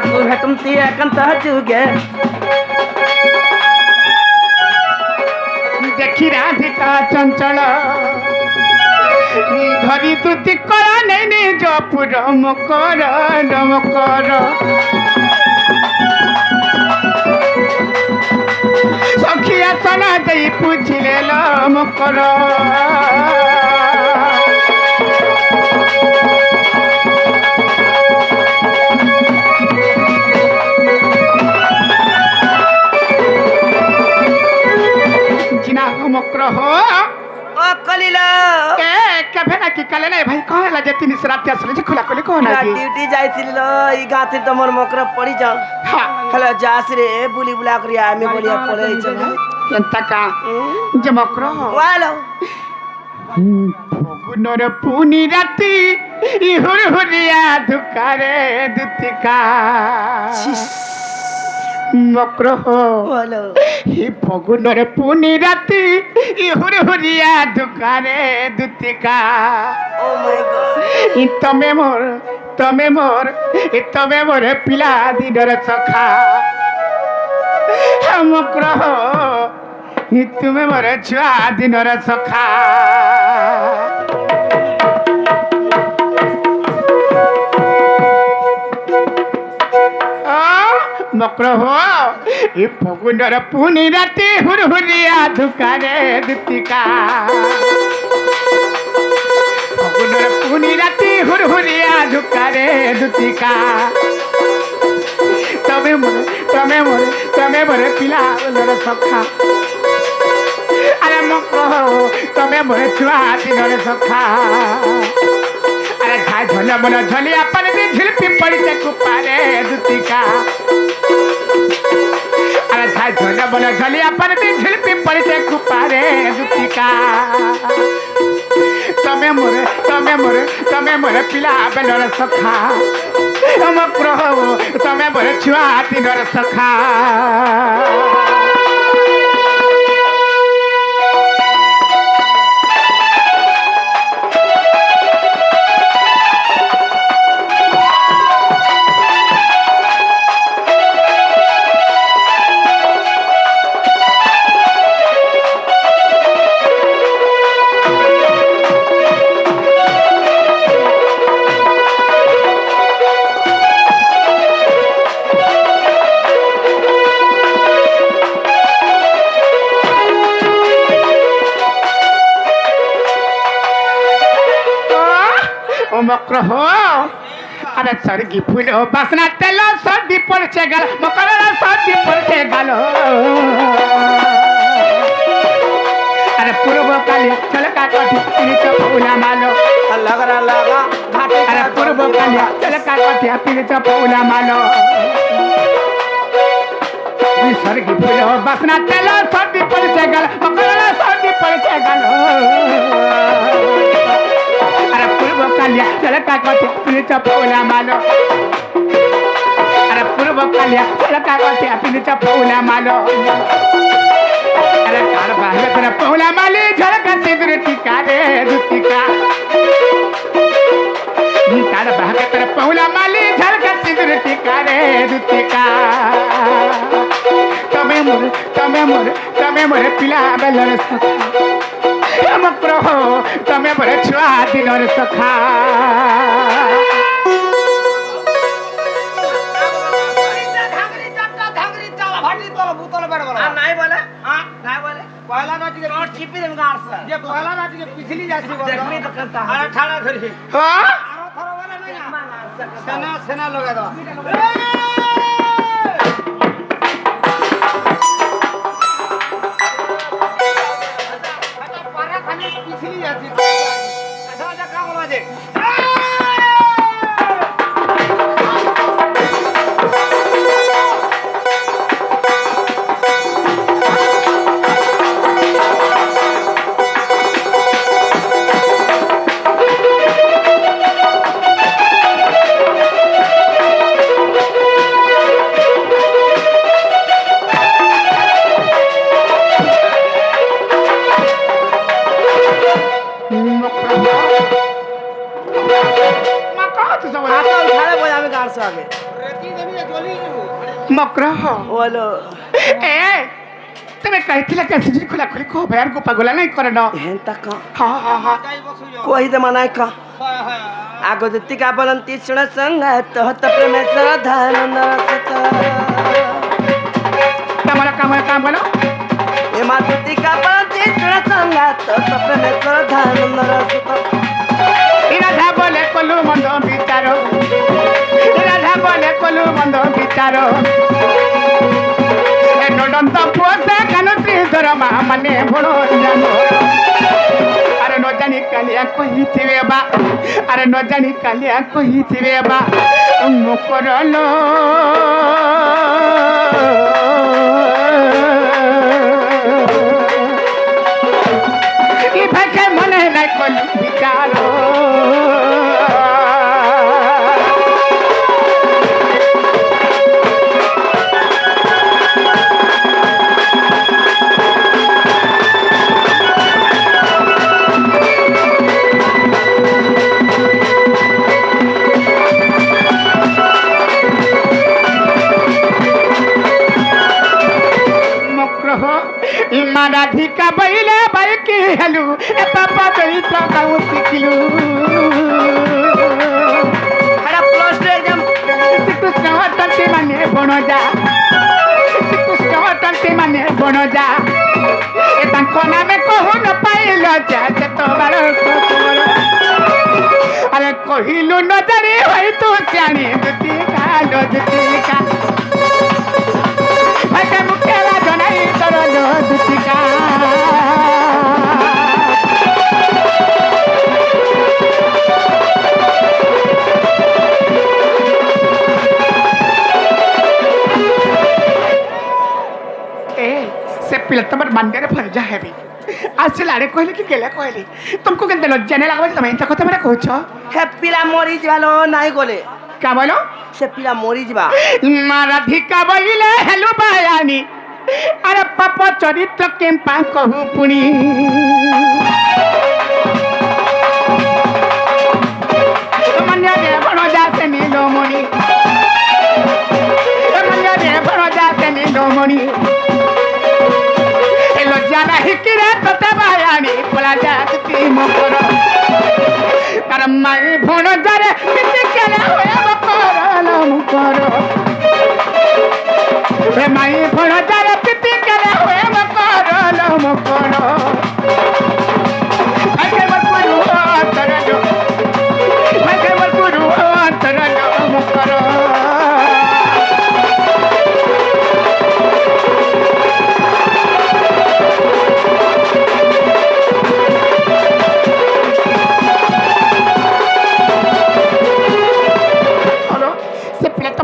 तू भेटम ती एकांत जुगे देखी राधिका चंचल धरी तुति कर नहीं जो पुरम कर रम कर सखिया सना दे पूछले लम कर जिना मकर हो ओ कलिला केभे ना कि कले नहीं भाई कह ला जे तीन रात आसले जे खोला खोली कह ना ड्यूटी जाइथिल लो ई गाथि तमर मकर पड़ी जा हां हला जास रे बुली बुला करी आमी बोलिया पड़े छ एंता का जे मकर हो वालो फगुनर पुनी राती इ हुरहुरिया धुकारे दुतिका मकर हो वालो हि फगुनर पुनी राती इ हुरहुरिया धुकारे दुतिका ओ माय गॉड इ तमे मोर पिला दिनर सखा मकर हो हि तुमे मोर छुआ दिनर सखा मकर हो इ फगुनर पुनी राती हुरहुरिया धुकारे दुतिका फगुनर पुनी राती हुरहुरिया धुकारे दुतिका तमे मोरे पिला नर सखा अरे मकर हो तमे मोरे छुआ दिनर सखा अरे झाय झल मन झली अपन भी झिलपी पड़ते कुपारे दुतिका अरे झाय झल मन झली अपन भी झिलपी पड़ते कुपारे दुतिका तमे मोरे पिला बेलर सखा मकर हो तमे मोरे छुआ दिनर सखा मकर हो अरे सरगी फूल हो बसना तेल सर्दी पड़े गल मकर सर्दी पड़े गल अरे पूर्व कालिया चलका कठी पीड़ित फूला मालो लगा घाटे अरे पूर्व कालिया चलका कठी पीड़ित फूला मालो सरगी फूल हो बसना तेल सर्दी पड़े गल मकर सर्दी पड़े गल अरे पूर्व कालिया चलका कथे पीड़ित फूला मालो अरे पूर्व कालिया चलका कथे पीड़ित फूला मालो अरे कार बाहर तेरा फूला माली झलका सिंदूर टीका रे दुतिका कार बाहर तेरा फूला माली झलका सिंदूर टीका रे दुतिका तमे मोरे पिला बेलर सखा मकर हो तमे मोरे छुआ दिनर सखा पहला नाच के रोड चिपी देम गार से जे पहला नाच के पिछली जासी बोल देखनी तो करता अरे ठाड़ा धरी हां आरो थरो वाला नहीं सेना लगा दो पारा खाने पिछली जासी ऐसा जा का बोलवा दे আসো আগে মক্র বলো এ তুমি কইছিলে কে সিজি খোলা খোলি কো বের গোপা গোলা নাই করে না হেন্তা কা হা হা হা কই দে মানাই কা আগদিতিকা বলন্তি শুণ সংগত হত প্রেমেশ্বর ধান নরসত তোমার কাম বলো এ মাদিতিকা বলন্তি শুণ সংগত হত প্রেমেশ্বর ধান নরসত রাধা বলে কলু মন্দ বিচার রাধা বলে কলু মন্দ বিচার এ নদন্ত পোতে কানু ত্রিধর মা মানে বড় জানো আরে ন জানি কালিয়া কহিথিবে বা আরে ন জানি কালিয়া কহিথিবে বা মুকরলো ই ভাষা মনে নাই কলু বিচার রাধিকা বইলে বাইকি হেলু এ পাপা চরিত্র কাউ শিখিলু আরে প্লাস টু এক্সাম শ্রীকৃষ্ণ হটন্তি মানে বনজা শ্রীকৃষ্ণ হটন্তি মানে বনজা এ তাঙ্ক নামে কহু ন পাইল যা যেত বার আরে কহিলু ন জানি হই তু জানি দুতিকা লো দুতিকা ভাষা মুখেলা জনাই তর লো দুতিকা पिला तुम्हारे मंदिर फर्जा है भी आज से लाड़े कहले कि गेले कहले तुमको केनते लज्जा नहीं लागबे तुम एंता কথা মানে কইছ হে পিলা মরি যালো নাই গলে का बोलो সে পিলা মরি যাবা রাধিকা বইলে হেলু বায়ানি আরে পাপ চরিত্র কেম্পা কহু পুনি মন্য রে বড় যাতে নীলমণি মন্য রে বড় যাতে নীলমণি लज्जा हिकिरे तोते बायानी पला जाती मकर कारण माई भण जारे पिति केले होया मकर मुकर रे माई भण जारे पिति केले होया मकर मुकर आके मरपुरु अंतरजो आके मरपुरु अंतरजो मुकर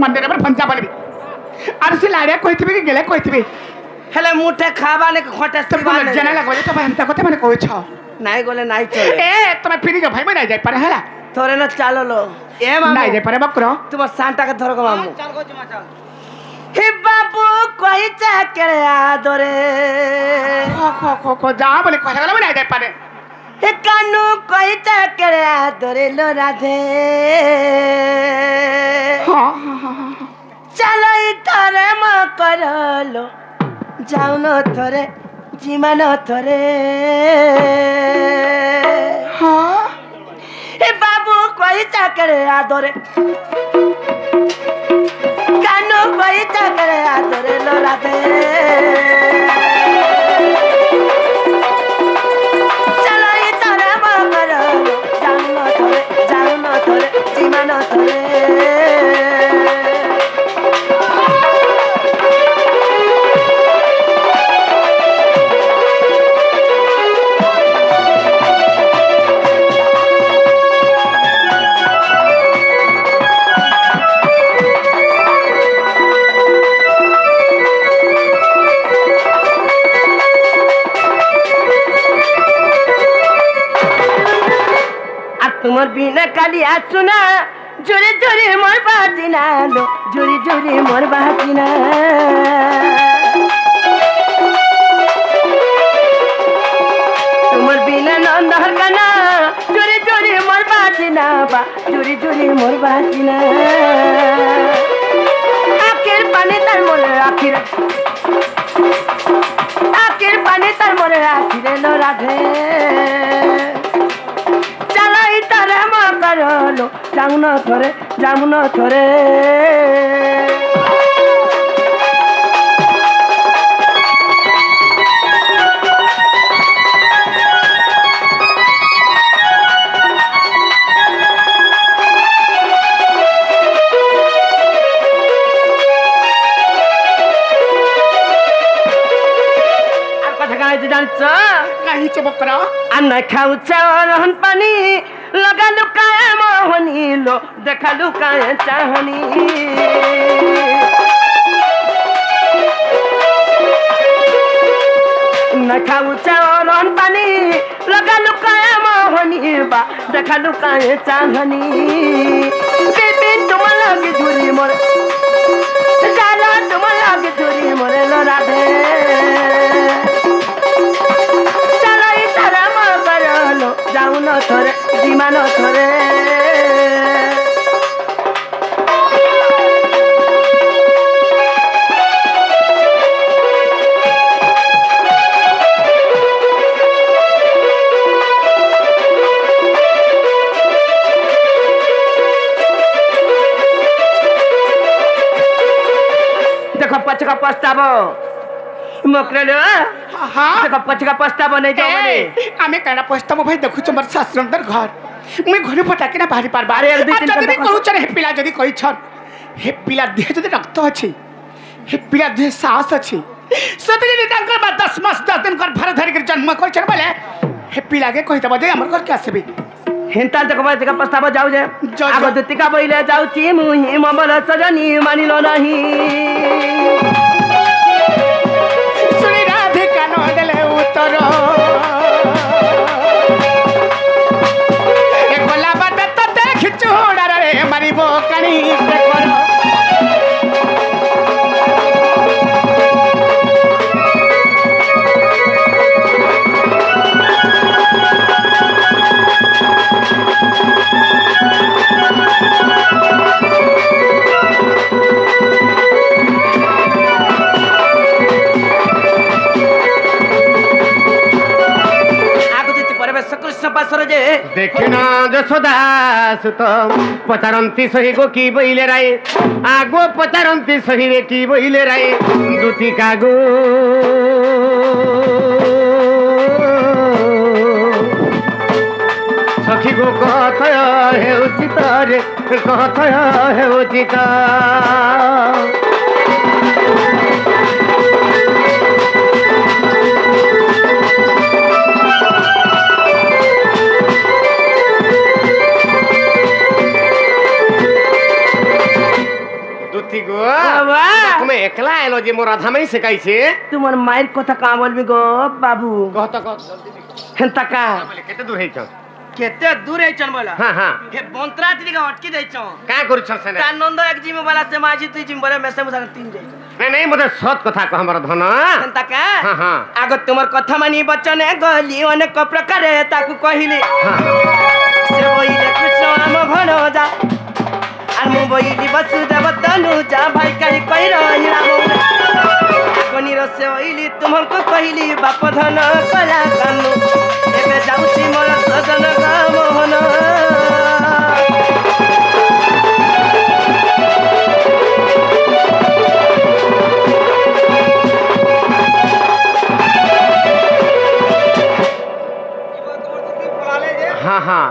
मंदिर पर पंचा बोलबी आर से लाड़े कहिथिबे कि गेले कहिथिबे हेले मुठे खाबा ने खटे तो लज्जा ना लागले तो हम कते माने कहछ নাই গলে নাই চলে ए তুমি ফিরি যাও ভাই মই নাই যাই পারে হেলা তোরে না চাললো এ মামু নাই যাই পারে বকর তোমার সানটাকে ধরো গো মামু चल गो जमा चल হে বাবু কইছে কেরে আদরে খো যা বলে কথা গেল নাই যাই পারে হে কানু কইছে কেরে আদরে লো রাধে চালাই ধরে ম করলো যাও ন ধরে জীমান ধরে হে বাবু কইছে কেরে আদরে কানু কইছে কেরে আদরে লো রাধে চালাই ধরে ম করলো যাও ন ধরে জীমান ধরে তোমার বিনা কালি আসু না জোরে জোরে মোর বাজি না লো জোরে জোরে মোর বাজি না তোমার বিনা নন্দর কানা জোরে জোরে মোর বাজি না বা জোরে জোরে মোর বাজি না যামুন থরে যামুন থরে আর কথা গাইতে জানছ কাহিছে বকরা আর না খাউছ রহন পানি লগা লুকায় মোহনী লো দেখা লুকায় চাহনি না খাউছ রহন পানি লগা লুকায় মোহনী বা দেখা লুকায় চাহনি বিপিন তোমার লাগে ঝুরি মোর জালা তোমার লাগে ঝুরি মোরে লো রাধে চালাই তারা মা বারলো যাউন থরে বিমান থরে देखो पचका पछताबो मकरेलो हाँ देखो पचका पछताबो नहीं जाओ बने আমি কেন পস্তাবো ভাই দেখুছ মোর শাস্ত্রন্দর ঘর মুই ঘরে ফটাকি না বাহারি পারবা আরে এক দুই তিন যদি কথা কହୁছ হে পিলা যদি কইছ হে পিলা দেহে যদি রক্ত আছে হে পিলা দেহে সাহস আছে সতে যদি তাঙ্কর বা 10 মাস 10 দিন কর ভার ধরি করে জন্ম করছন বলে হে পিলাকে কইতাবা যে আমার ঘর কে আসবি हिंताल देखो पचका पछताबो जाऊ जे जाऊ, आगो जाऊ। दुतिका बइले जाउची मुही ममल सजनी मानिलो नहीं শুনি রাধিকা নদেলে উত্তর এ গোলা বাটে তো দেখি চুড়ার রে মারিব কানি কর आगो दुति परमेश्वर कृष्ण पासर जे देखिना যশোদা সুত পচারন্তি সহি গো কি বইলে রায় আগো পচারন্তি সহি রে কি বইলে রায় দুটি কাগো সখী গো কথয় হেউচি তরে কথয় হেউচি ত দুটি গো বাবা। তুমি একলা এলো যে মোর আধামাই শেখাইছে তোমার মায়ের কথা কা বলবি গো বাবু কত কত হেন্তা কা বলে কেতে দূর হইছ केते दूर हैचन बोला হ্যাঁ হ্যাঁ हे बोंतरा तिरी का अटकी दैछो কা করছ সেনে तार नंद एक जिम वाला से माझी तुई जिम बोले मेसे मुसा तीन जाई নাই নাই মতে সৎ কথা কহ আমার ধন हेंता का हाँ, हाँ। आगो तुमर कथा मानी बचन गली अनेक प्रकारे ताकू कहिली হ্যাঁ से बोइले कृष्ण नाम भनो जा आर मु बोइली वसुदेव तनु जा भाई काई कहि रही राम कोनी रसे ओइली तुमको कहिली बाप धन कला कानु एबे जाउची मोर सजन गा मोहन হ্যাঁ হ্যাঁ